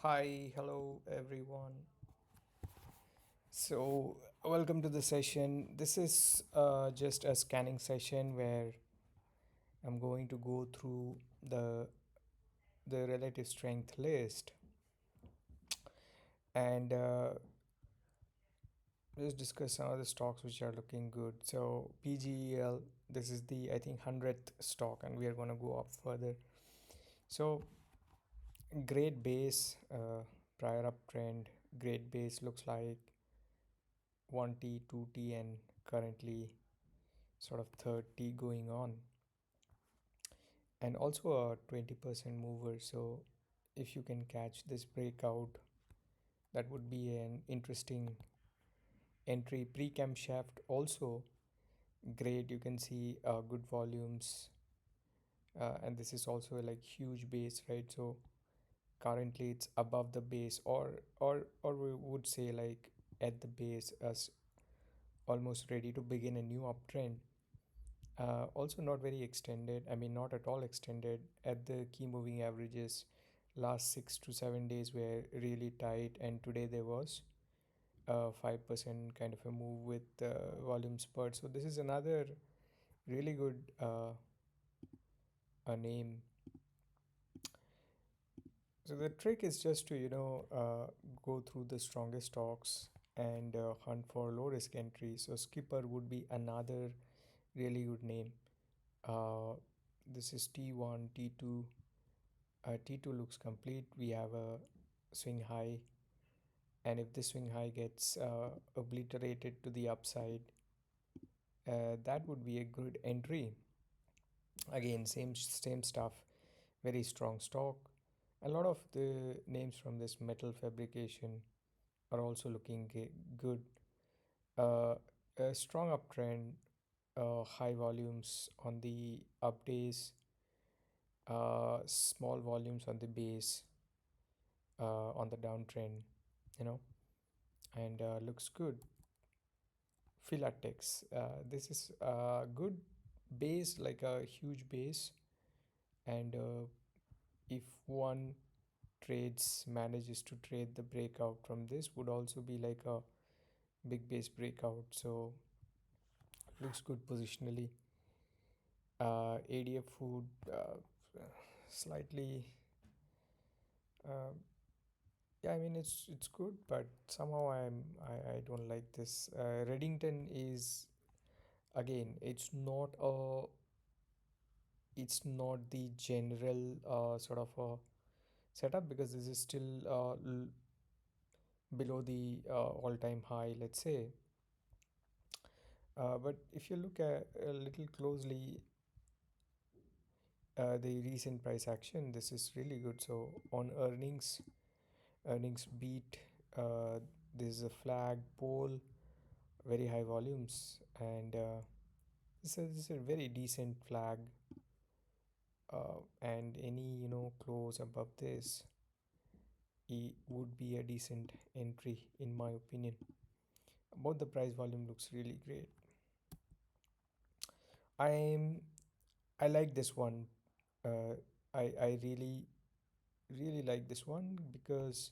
Hi, hello everyone. Welcome to the session. This is just a scanning session where I'm going to go through the the relative strength list and just discuss some of the stocks which are looking good. So PGEL, this is the I think 100th stock, and we are going to go up further. So great base, prior uptrend, great base looks like 1T, 2T, and currently sort of 30 going on, and also a 20% mover. So if you can catch this breakout, that would be an interesting entry. Pre-camshaft also great, you can see good volumes, and this is also like huge base, right? So currently it's above the base, or we would say like at the base, as almost ready to begin a new uptrend. Also not very extended, I mean not at all extended. At the key moving averages, last 6 to 7 days were really tight, and today there was a 5% kind of a move with volume spurt. So this is another really good a name. So the trick is just to go through the strongest stocks and hunt for low risk entry. So skipper would be another really good name. uh, this is T1, T2. T2 looks complete. We have a swing high, and if this swing high gets obliterated to the upside, that would be a good entry. Again, same stuff. Very strong stock. A lot of the names from this metal fabrication are also looking good. Uh, a strong uptrend, high volumes on the up days, small volumes on the base, on the downtrend, you know, and looks good. Philatex, this is a good base, like a huge base, and if one trades manages to trade the breakout from this, would also be like a big base breakout. So looks good positionally. ADF food, slightly, uh, yeah, I mean it's good, but somehow I don't like this. Reddington is, again, it's not the general sort of a setup, because this is still below the all-time high, let's say. But if you look at a little closely, the recent price action, this is really good. So on earnings beat, uh, this is a flag pole, very high volumes, and this is a very decent flag, and any close above this, it would be a decent entry in my opinion. Both the price volume looks really great. I'm I like this one. uh, I really like this one, because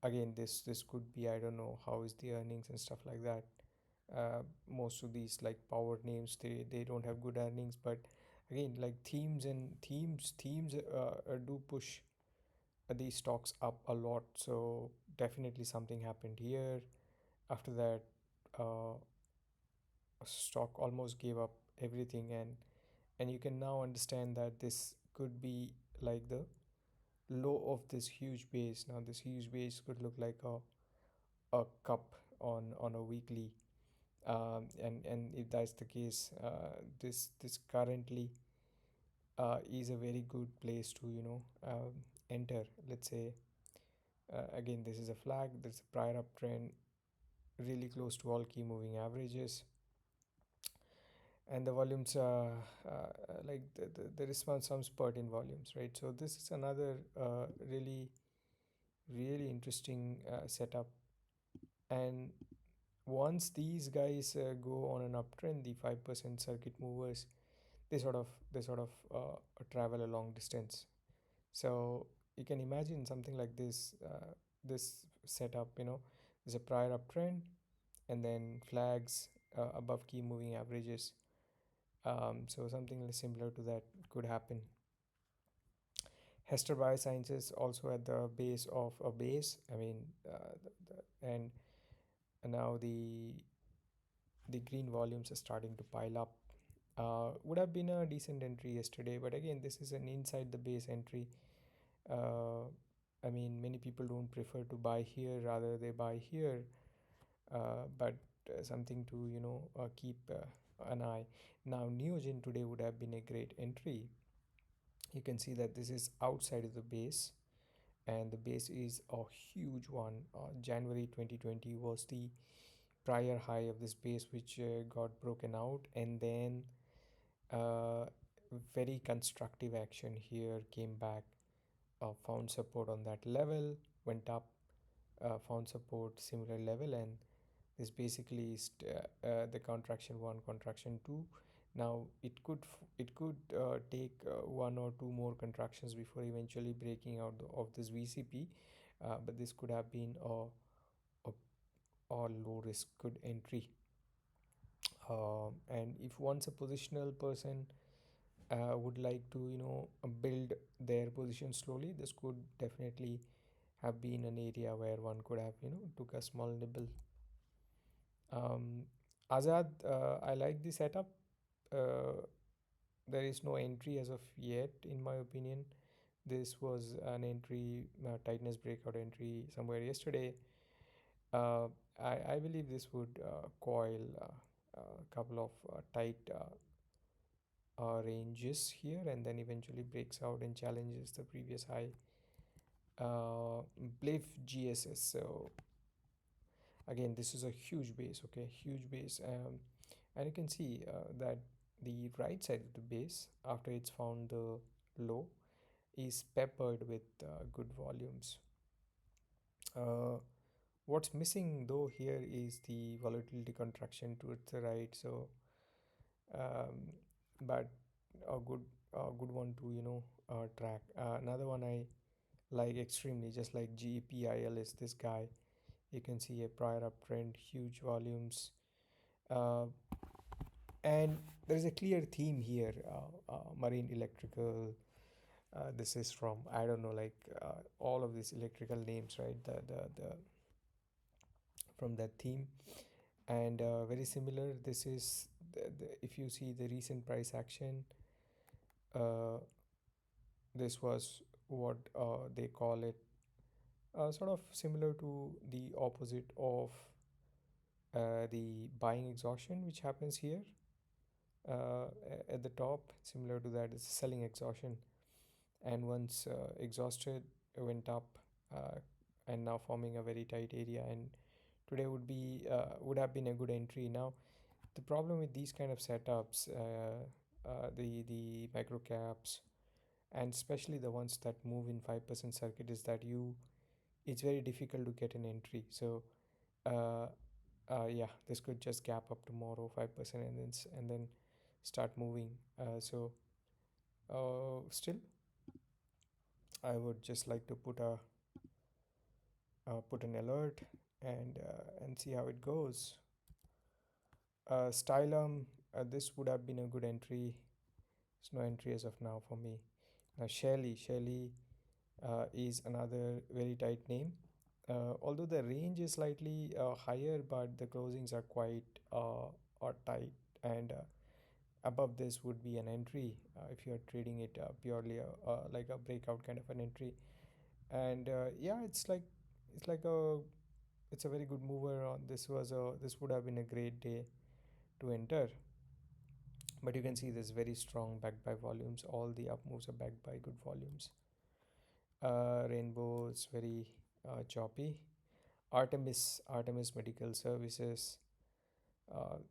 again, this could be, I don't know how is the earnings and stuff like that. Most of these like power names, they don't have good earnings, but again, like themes do push these stocks up a lot. So definitely something happened here. After that, uh, stock almost gave up everything, and you can now understand that this could be like the low of this huge base. Now this huge base could look like a cup on a weekly, and if that's the case, this currently is a very good place to enter, let's say. Again, this is a flag. There's a prior uptrend really close to all key moving averages, and the volumes, like there is some spurt in volumes, right? So this is another really interesting setup. And once these guys go on an uptrend, the 5% circuit movers, they sort of travel a long distance. So you can imagine something like this setup, there's a prior uptrend and then flags above key moving averages. So something similar to that could happen. Hester Biosciences also at the base of a base. I mean, and now the green volumes are starting to pile up. Would have been a decent entry yesterday, but again, this is an inside the base entry. Uh, I mean, many people don't prefer to buy here, rather they buy here. But something to keep an eye. Now, Neogen today would have been a great entry. You can see that this is outside of the base, and the base is a huge one. January 2020 was the prior high of this base, which got broken out, and then uh, very constructive action here came back, found support on that level, went up, found support similar level, and this basically is the contraction 1, contraction 2. Now it could take one or two more contractions before eventually breaking out of this VCP, but this could have been a, a low risk good entry. And if once a positional person would like to build their position slowly, this could definitely have been an area where one could have took a small nibble. um, Azad, I like the setup. uh, there is no entry as of yet in my opinion. This was an entry, tightness breakout entry somewhere yesterday. uh, I believe this would coil a couple of tight ranges here, and then eventually breaks out and challenges the previous high. Believe GSS. So again, this is a huge base, okay, huge base. And you can see that the right side of the base, after it's found the low, is peppered with good volumes. uh, what's missing though here is the volatility contraction towards the right. So um, but a good one to track. Another one I like extremely, just like GEPIL, is this guy. You can see a prior uptrend, huge volumes, uh, and there is a clear theme here. Marine electrical. This is from, I don't know, like all of these electrical names, right? The from that theme, and very similar. This is if you see the recent price action. Uh, this was what they call it, sort of similar to the opposite of the buying exhaustion, which happens here uh, at the top. Similar to that is selling exhaustion, and once exhausted, went up, uh, and now forming a very tight area. And today would have been a good entry. Now the problem with these kind of setups, the micro caps, and especially the ones that move in 5% circuit, is that it's very difficult to get an entry. So uh, yeah, this could just gap up tomorrow 5%, and then start moving. So still, I would just like to put an alert, and see how it goes. Stylum, this would have been a good entry. There's no entry as of now for me. Now Shelly is another very tight name. Although the range is slightly higher, but the closings are quite are tight, and above this would be an entry if you are trading it purely like a breakout kind of an entry. And yeah, it's like it's a very good mover. On this would have been a great day to enter, but you can see this very strong backed by volumes. All the up moves are backed by good volumes. Rainbow is very choppy. Artemis Medical Services.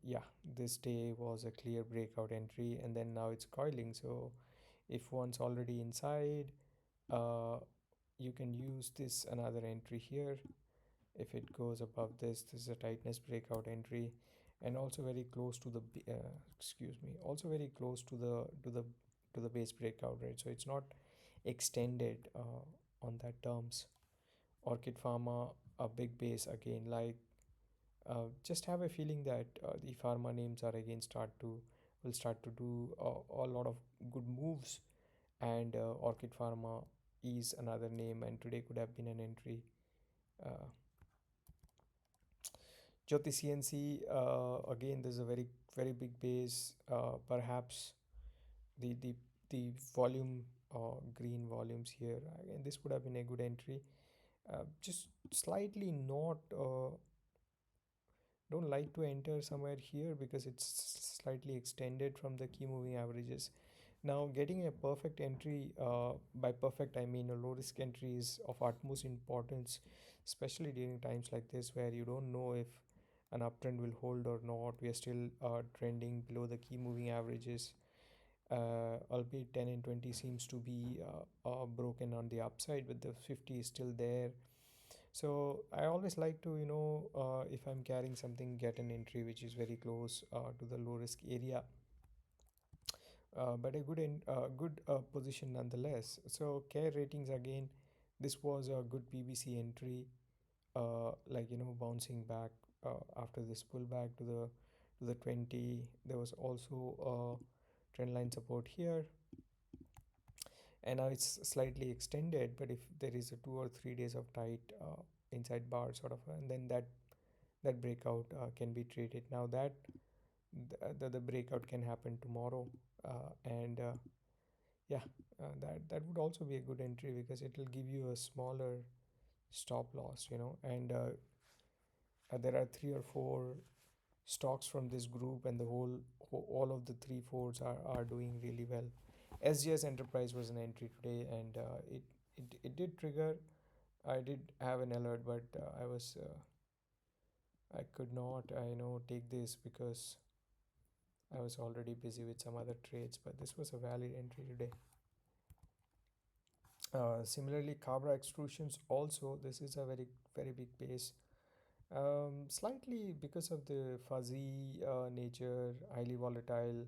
Yeah, this day was a clear breakout entry, and then now it's coiling. So if one's already inside, uh, you can use this another entry here. If it goes above this is a tightness breakout entry, and also very close to the excuse me, also very close to the base breakout, right? So it's not extended. on that terms. Orchid Pharma, a big base again. Like just have a feeling that the pharma names are again start to will start to do a lot of good moves, and Orchid Pharma is another name, and today could have been an entry. Uh, Jyoti CNC, again, there's a very big base. Perhaps the the the volume, green volumes here. Again, this would have been a good entry. Just slightly not. Don't like to enter somewhere here because it's slightly extended from the key moving averages. Now, getting a perfect entry, by perfect I mean a low risk entry, is of utmost importance, especially during times like this where you don't know if an uptrend will hold or not. We are still trending below the key moving averages, albeit 10 and 20 seems to be broken on the upside, but the 50 is still there. So I always like to, if I'm carrying something, get an entry which is very close to the low risk area, but a good position nonetheless. So care ratings again, this was a good PBC entry, like bouncing back after this pullback to the 20. There was also a trend line support here, and now it's slightly extended. But if there is a 2 or 3 days of tight inside bar sort of, and then that breakout can be traded. Now that the breakout can happen tomorrow, and yeah, that would also be a good entry because it will give you a smaller stop loss, and there are 3 or 4 stocks from this group, and all of the 3 fours are doing really well. SGS Enterprise was an entry today, and it did trigger. I did have an alert, but I could not take this because I was already busy with some other trades. But this was a valid entry today. Similarly, Cabra Extrusions also, this is a very big base. Slightly because of the fuzzy nature, highly volatile.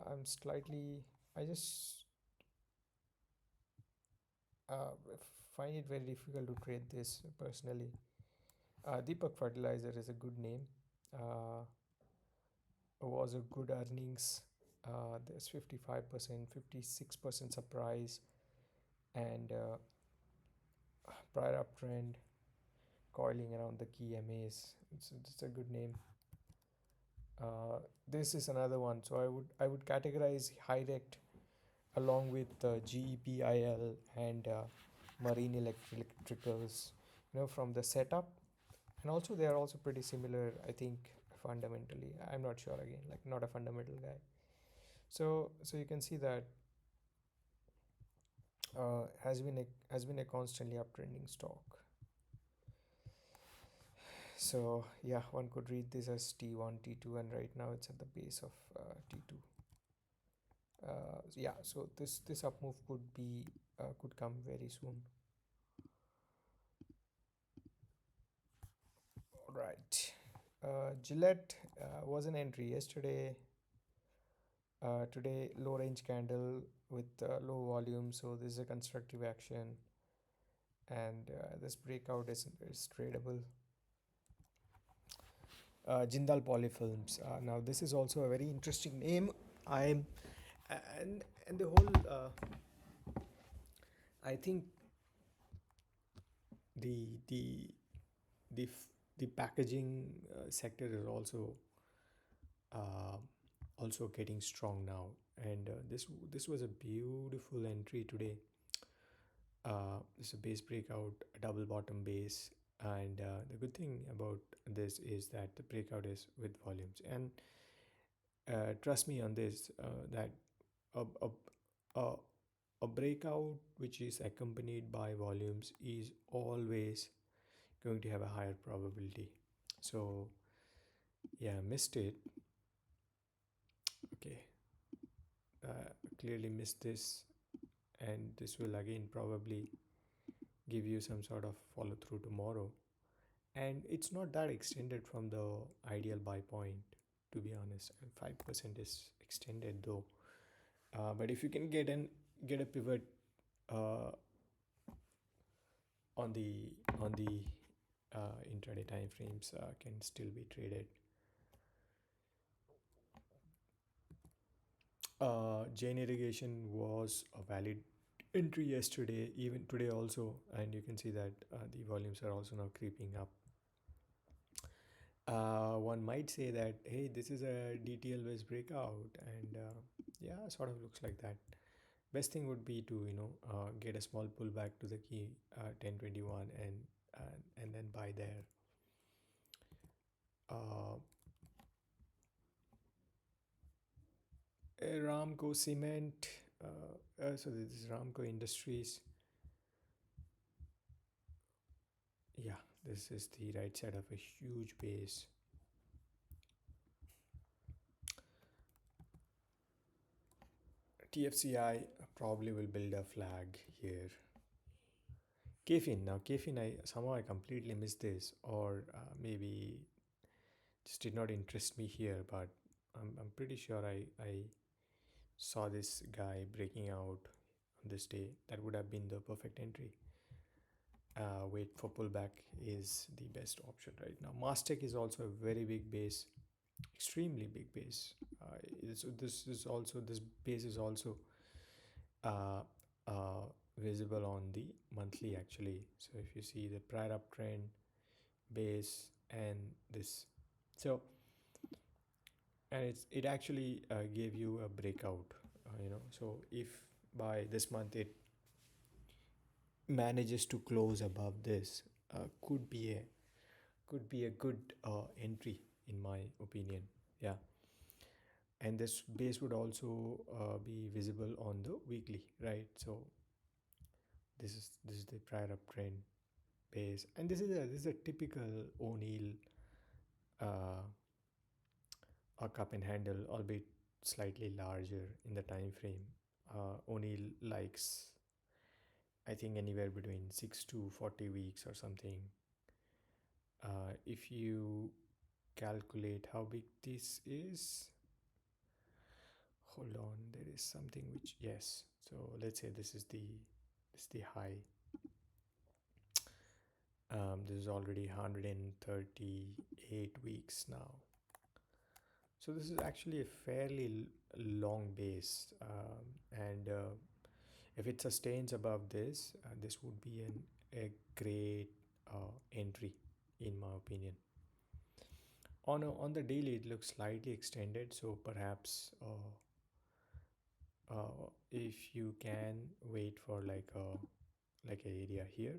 I'm slightly, I just uh, find it very difficult to trade this personally. Deepak Fertilizer is a good name. Uh, was a good earnings. There's 55%, 56% surprise, and prior uptrend coiling around the key MAs. It's a good name. This is another one. So I would categorize Hyrect along with GEPIL and Marine Electricals, from the setup, and also they are also pretty similar, I think, fundamentally. I'm not sure, again, like, not a fundamental guy. So you can see that has been a constantly uptrending stock. So yeah, one could read this as T1, T2, and right now it's at the base of T2. Yeah, so this up move could come very soon. All right. Gillette was an entry yesterday. Today, low range candle with low volume, so this is a constructive action, and this breakout is tradable. Jindal Polyfilms. Now, this is also a very interesting name. I'm and the whole. I think the the the packaging sector is uh, also getting strong now, and this was a beautiful entry today. It's a base breakout, a double bottom base, and the good thing about this is that the breakout is with volumes, and trust me on this, that a, a, a, a breakout which is accompanied by volumes is always going to have a higher probability. So yeah, missed it. Okay, clearly missed this, and this will again probably give you some sort of follow through tomorrow. And it's not that extended from the ideal buy point, to be honest. 5% is extended though. But if you can get a pivot uh, on the intraday time frames can still be traded. Jain irrigation was a valid entry yesterday, even today also, and you can see that the volumes are also now creeping up. One might say that, hey, this is a DTL based breakout, and yeah, sort of looks like that. Best thing would be to get a small pullback to the key 1021 and then buy there. Uh, Ramco Cement. So this is Ramco Industries. Yeah, this is the right side of a huge base. TFCI probably will build a flag here. Kfin. Now, Kfin, I completely missed this, or maybe just did not interest me here, but I'm pretty sure I saw this guy breaking out on this day. That would have been the perfect entry. Wait for pullback is the best option right now. Mastec is also a very big base, extremely big base. This base is also uh, uh, visible on the monthly actually. So if you see the prior uptrend base and this, so and it actually gave you a breakout. So if by this month it manages to close above this, could be a good entry in my opinion. Yeah, and this base would also be visible on the weekly, right? So this is the prior uptrend base, and this is a typical O'Neill uh, a cup and handle, albeit slightly larger in the time frame. O'Neill likes, I think, anywhere between 6 to 40 weeks or something. If you calculate how big this is, hold on, there is something which, yes. So let's say this is the high. This is already 138 weeks now. So this is actually a fairly long base, and if it sustains above this, this would be a great entry, in my opinion. On the daily, it looks slightly extended, so perhaps if you can wait for like a area here,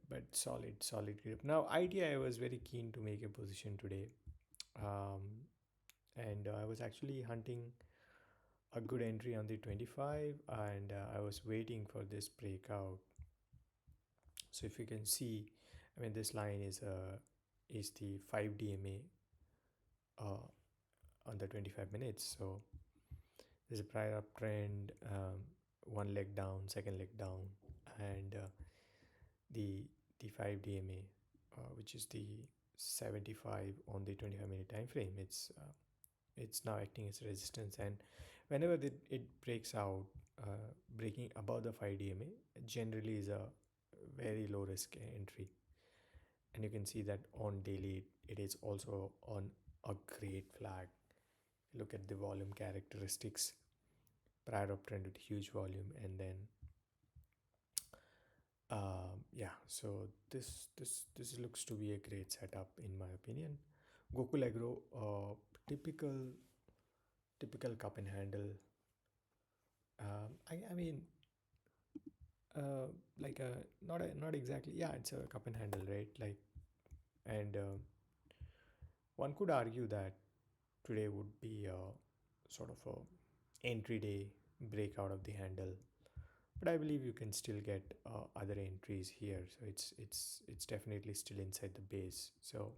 but solid grip. Now, idea I was very keen to make a position today, um, and I was actually hunting a good entry on the 25, and I was waiting for this breakout. So if you can see, I mean, this line is the 5 DMA on the 25 minutes. So there's a prior uptrend, one leg down, second leg down, and the the 5 DMA, which is the 75 on the 25-minute time frame. It's now acting as resistance, and whenever it breaks out, breaking above the 5 DMA generally is a very low risk entry. And you can see that on daily it is also on a great flag. Look at the volume characteristics, prior uptrend with huge volume, and then yeah, so this looks to be a great setup in my opinion. Gokul Agro, typical cup and handle. I mean, uh, like a not exactly, yeah, it's a cup and handle, right? Like, and one could argue that today would be a sort of a entry day breakout of the handle, but I believe you can still get other entries here. So it's definitely still inside the base. So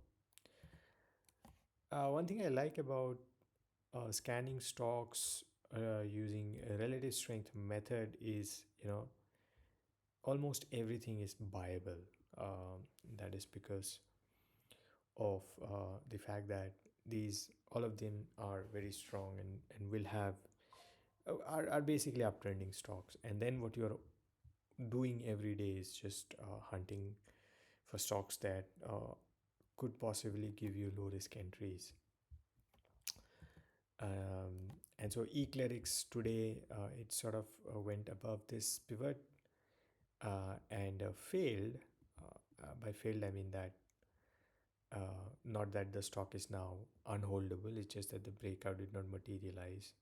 one thing I like about scanning stocks using a relative strength method is, almost everything is buyable. That is because of the fact that these all of them are very strong and will have are basically uptrending stocks. And then what you're doing every day is just hunting for stocks that could possibly give you low risk entries. And so Eclerics today, it sort of went above this pivot and failed. By failed, I mean that not that the stock is now unholdable, it's just that the breakout did not materialize.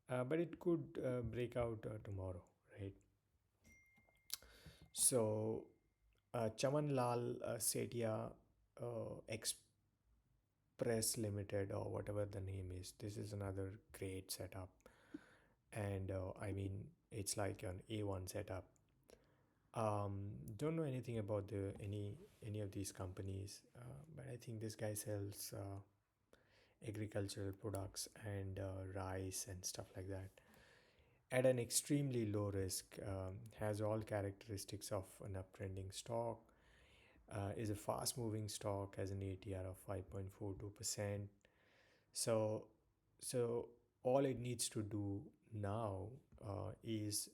But it could break out tomorrow, right? So, Chaman Lal Setia Express Limited, or whatever the name is, this is another great setup. And I mean, it's like an A1 setup. Don't know anything about any of these companies, but I think this guy sells agricultural products and rice and stuff like that at an extremely low risk. Has all characteristics of an uptrending stock. Is a fast moving stock, has an ATR of 5.42%. So so all it needs to do now is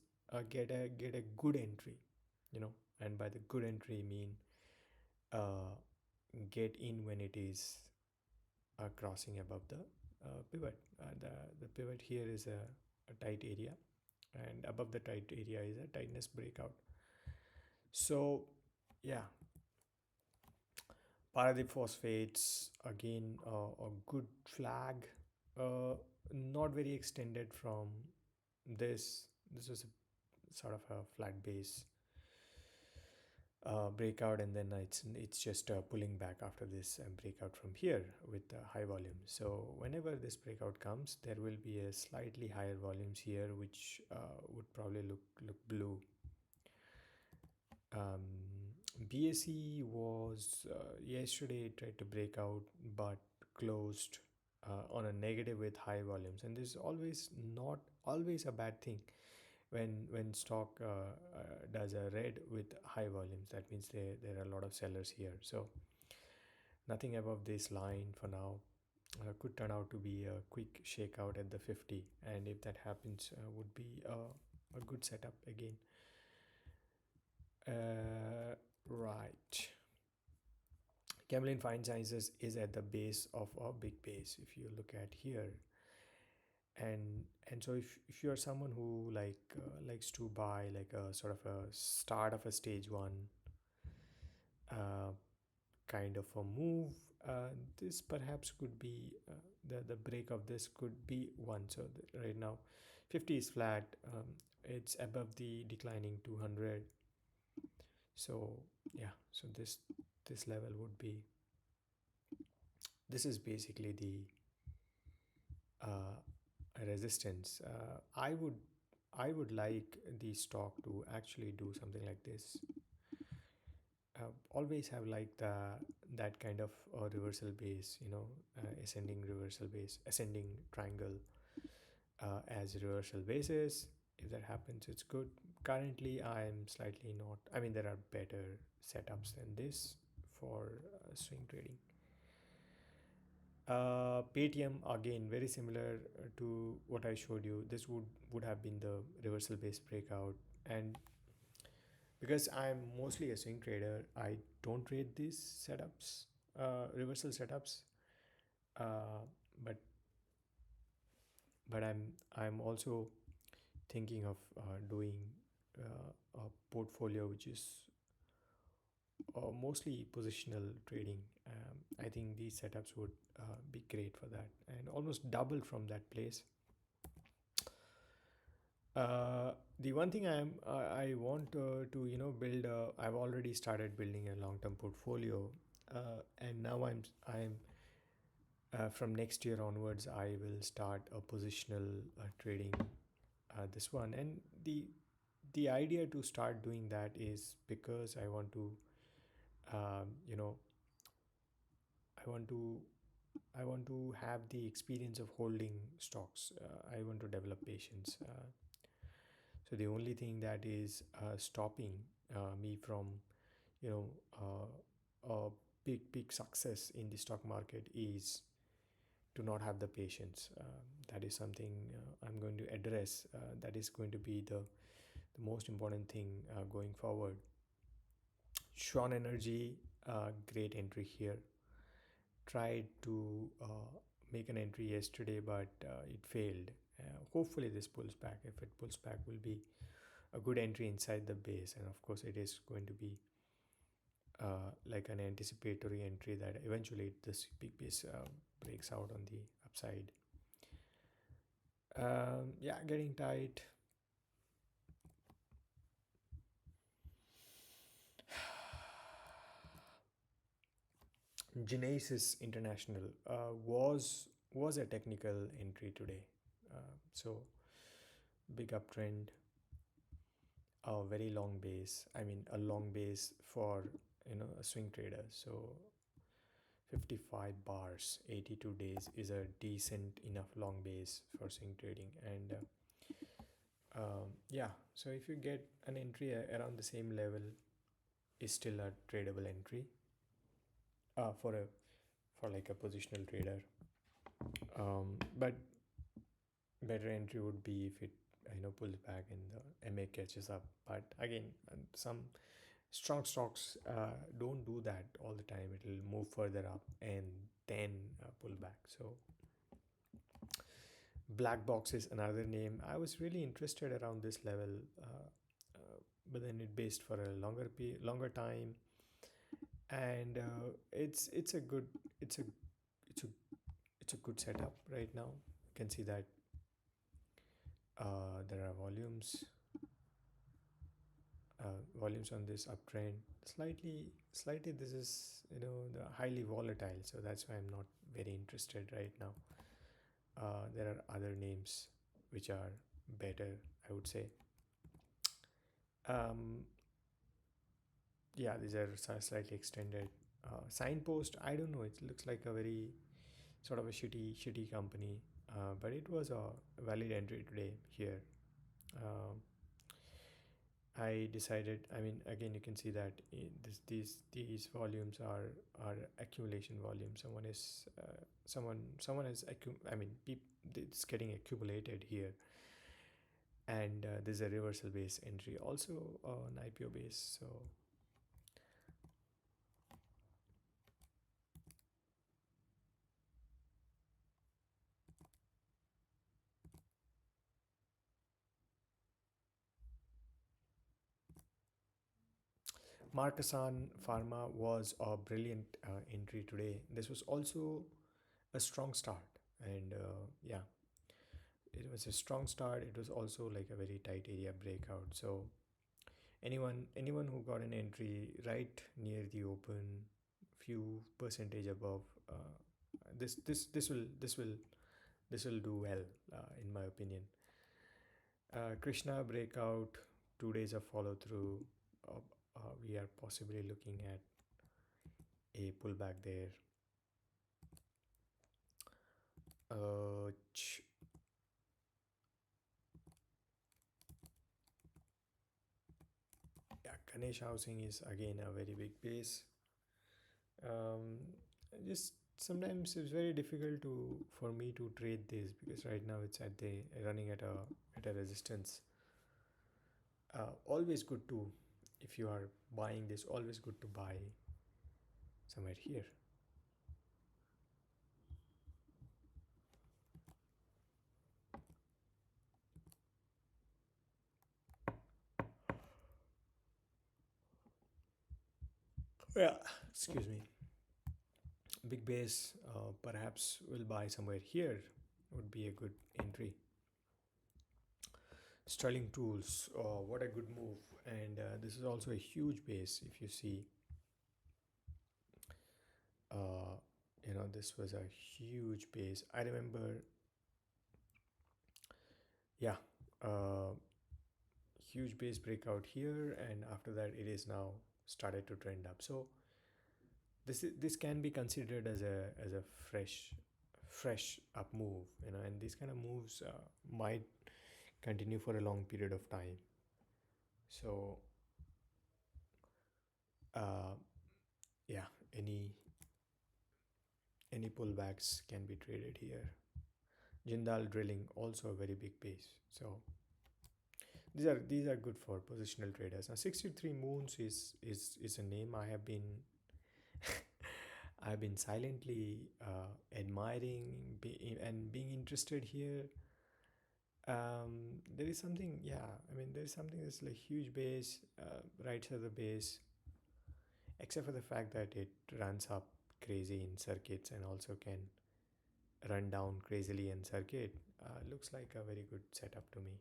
get a good entry, you know. And by the good entry mean uh, get in when it is crossing above the pivot. The pivot here is a tight area, and above the tight area is a tightness breakout. So yeah, Paradip phosphates again, a good flag, uh, not very extended from this. This was a sort of a flat base breakout, and then it's just pulling back after this breakout from here with high volume. So whenever this breakout comes, there will be a slightly higher volumes here, which would probably look blue. um, BSE was yesterday tried to break out but closed on a negative with high volumes, and this is always not always a bad thing when stock does a red with high volumes. That means there are a lot of sellers here. So nothing above this line for now. Could turn out to be a quick shakeout at the 50, and if that happens, would be a good setup again. Right. Camlin Fine Sciences is at the base of a big base if you look at here. And so if you are someone who likes to buy like a sort of a start of a stage one uh, kind of a move, this perhaps could be the break of this could be one. So right now 50 is flat, it's above the declining 200. So yeah, so this level would be, this is basically the resistance. I would like the stock to actually do something like this. Always have like that kind of reversal base, ascending reversal base, ascending triangle as reversal basis. If that happens, it's good. Currently, I'm slightly not. I mean, there are better setups than this for swing trading. Paytm again very similar to what I showed you. This would have been the reversal based breakout, and because I'm mostly a swing trader, I don't trade these setups, reversal setups. Uh, but I'm also thinking of doing a portfolio which is mostly positional trading. I think these setups would be great for that, and almost double from that place. The one thing I want to build. I've already started building a long term portfolio, and now I'm from next year onwards I will start a positional trading. This one, and the idea to start doing that is because I want to you know I want to I want to have the experience of holding stocks. I want to develop patience. So the only thing that is stopping me from, you know, a big success in the stock market is to not have the patience. That is something I'm going to address. That is going to be the most important thing going forward. Sean Energy, great entry here. Tried to make an entry yesterday, but it failed. Hopefully, this pulls back. If it pulls back, will be a good entry inside the base, and of course, it is going to be like an anticipatory entry that eventually this big base breaks out on the upside. Yeah, getting tight. Genesis International was a technical entry today. So big uptrend, a very long base. I mean, a long base for a swing trader. So 55 bars, 82 days is a decent enough long base for swing trading. And yeah, so if you get an entry around the same level, is still a tradable entry for a for like a positional trader. But better entry would be if it pulls back and the MA catches up. But again, some strong stocks don't do that all the time. It will move further up and then pull back. So black box is another name. I was really interested around this level, but then it based for a longer time, and it's a good it's a it's a it's a good setup right now. You can see that there are volumes on this uptrend. Slightly this is the highly volatile, so that's why I'm not very interested right now. There are other names which are better, I would say. um, yeah, these are slightly extended. Signpost, I don't know, it looks like a very sort of a shitty company, but it was a valid entry today here. um, I decided. I mean, again, you can see that these volumes are accumulation volumes. Someone is I mean, it's getting accumulated here, and there's a reversal base entry also on IPO base. So Markasan Pharma was a brilliant entry today. This was also a strong start, and yeah, it was a strong start. It was also like a very tight area breakout. So anyone who got an entry right near the open, few percentage above, this will do well, in my opinion. Krishna breakout, 2 days of follow through. Uh, we are possibly looking at a pullback there. Uh, yeah, Ganesh Housing is again a very big base. Um, just sometimes it's very difficult to for me to trade this because right now it's at the running at a resistance. Always good to, if you are buying this, always good to buy somewhere here. Yeah, excuse me. Big base, perhaps will buy somewhere here, would be a good entry. Sterling Tools, what a good move. And this is also a huge base. If you see, uh, this was a huge base. I remember, yeah, uh, huge base breakout here, and after that, it is now started to trend up. So this can be considered as a fresh up move, and these kind of moves might continue for a long period of time. So uh, yeah, any pullbacks can be traded here. Jindal Drilling, also a very big base. So These are good for positional traders. Now 63 moons is a name I have been I've been silently admiring and being interested here. There is something, yeah. I mean, there is something that's like huge base, right side of the base, except for the fact that it runs up crazy in circuits and also can run down crazily in circuit. Looks like a very good setup to me.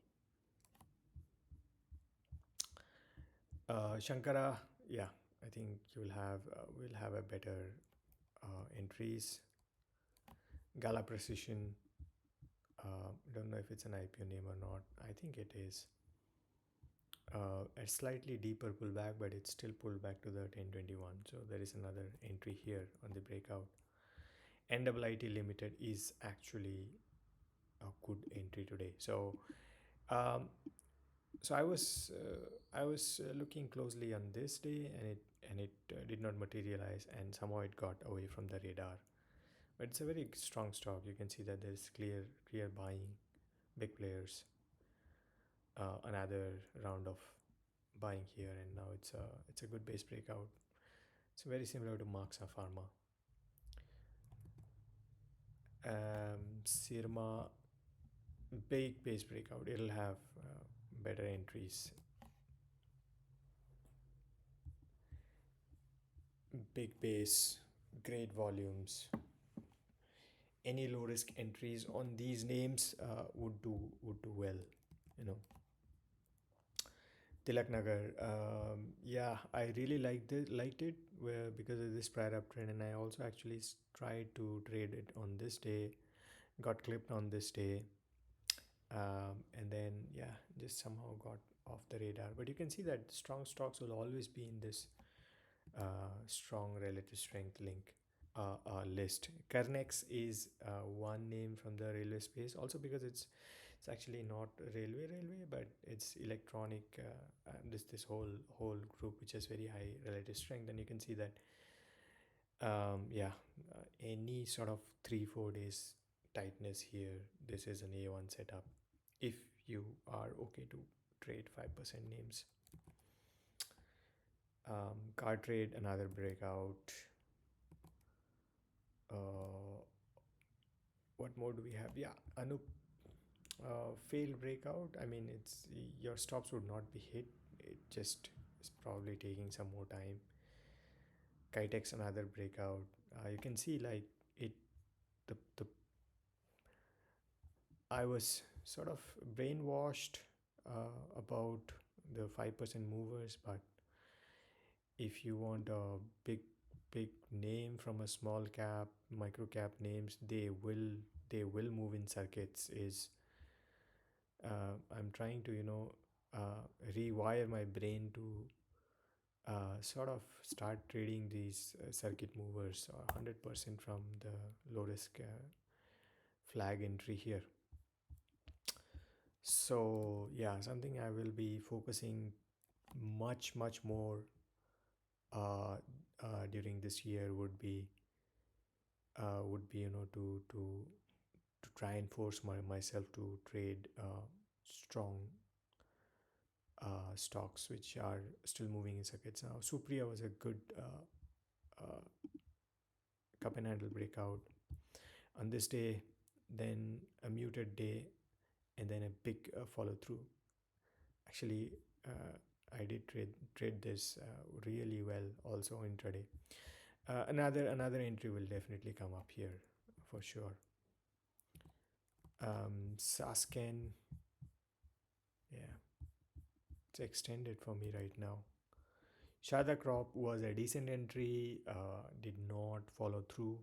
Shankara, yeah, I think you'll have will have a better entries. Gala Precision, don't know if it's an IPO name or not. I think it is. A slightly deeper pullback, but it's still pulled back to the 1021. So there is another entry here on the breakout. NIIT Limited is actually a good entry today. Um, so I was looking closely on this day, and it did not materialize, and somehow it got away from the radar. But it's a very strong stock. You can see that there's clear buying, big players. Another round of buying here, and now it's a good base breakout. It's very similar to Marxa Pharma. Sirma, big base breakout. It'll have better entries, big base, great volumes. Any low risk entries on these names would do well, you know. Tilak Nagar, yeah, I really liked it where because of this prior uptrend, and I also actually tried to trade it on this day, got clipped on this day, and then yeah, just somehow got off the radar. But you can see that strong stocks will always be in this strong relative strength link list. Carnex is one name from the railway space, also because it's actually not railway, but it's electronic. This whole group which has very high relative strength, and you can see that yeah, any sort of 3 4 days tightness here. This is an A1 setup. If you are okay to trade 5% names, car trade another breakout. Uh, what more do we have? Yeah, Anup, failed breakout. I mean, it's your stops would not be hit. It just is probably taking some more time. Kitex another breakout. You can see like it. The I was sort of brainwashed about the 5% movers, but if you want a big name from a small cap, micro cap names, they will move in circuits. Is I'm trying to rewire my brain to sort of start trading these circuit movers 100% from the low risk flag entry here. So yeah, something I will be focusing much more uh, during this year would be to try and force myself to trade strong stocks which are still moving in circuits. Now Supriya was a good cup and handle breakout on this day, then a muted day, and then a big follow through. Actually, I did trade this really well also intraday. Another entry will definitely come up here for sure. Sasken, yeah, it's extended for me right now. Shada Crop was a decent entry, did not follow through,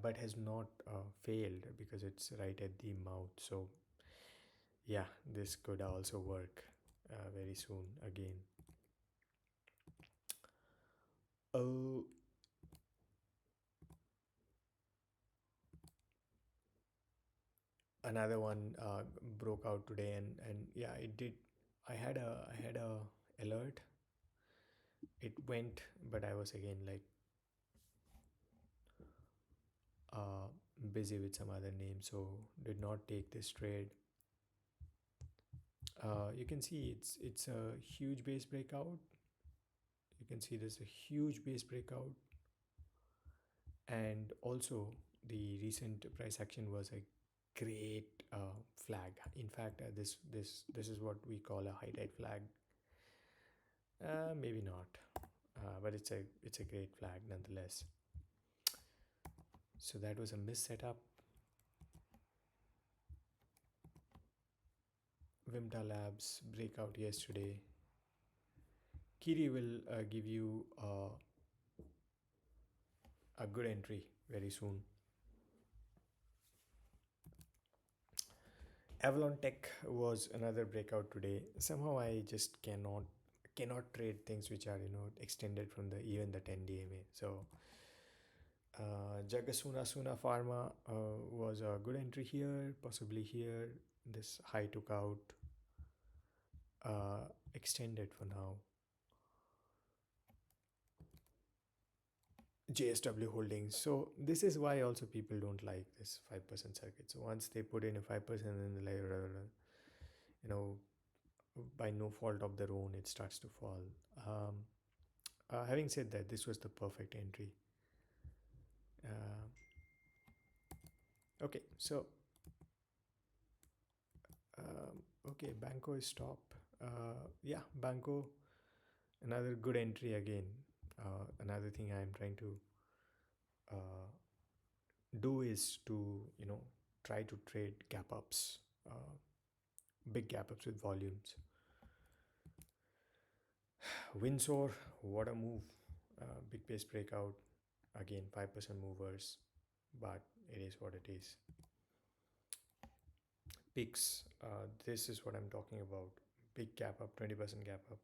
but has not failed because it's right at the mouth. So yeah, this could also work very soon again. Oh, another one broke out today, and yeah, it did. I had a alert. It went, but I was again like uh, busy with some other name, so did not take this trade. You can see it's a huge base breakout. You can see there's a huge base breakout, and also the recent price action was a great flag. In fact, this is what we call a high tide flag. Maybe not, but it's a great flag nonetheless. So that was a miss setup. Vimta Labs breakout yesterday. Kiri will give you a good entry very soon. Avalon Tech was another breakout today. Somehow I just cannot trade things which are extended from the even the 10 DMA. So Jagasuna Suna Pharma was a good entry here, possibly here. This high took out, extended for now. JSW Holdings. So this is why also people don't like this 5% circuit. So once they put in a 5%, then they like, you know, by no fault of their own, it starts to fall. Um, Having said that, this was the perfect entry. Uh, okay, so okay, Banco is top. Yeah, Banco, another good entry again. Another thing I'm trying to uh, do is to try to trade gap ups, big gap ups with volumes. Windsor, what a move! Big base breakout again, 5% movers, but it is what it is. Picks, this is what I'm talking about. Big gap up, 20% gap up.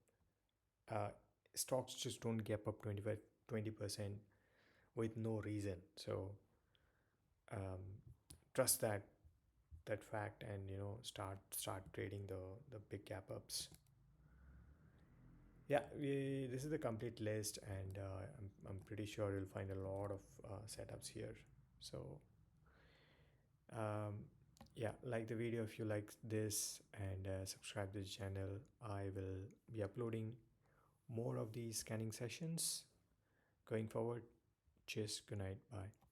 Uh, Stocks just don't gap up 25 20% with no reason. So um, trust that fact, and start trading the big gap ups. Yeah, this is the complete list, and I'm pretty sure you'll find a lot of setups here. So um, yeah, like the video if you like this, and subscribe to the channel. I will be uploading more of these scanning sessions going forward. Cheers, good night, bye.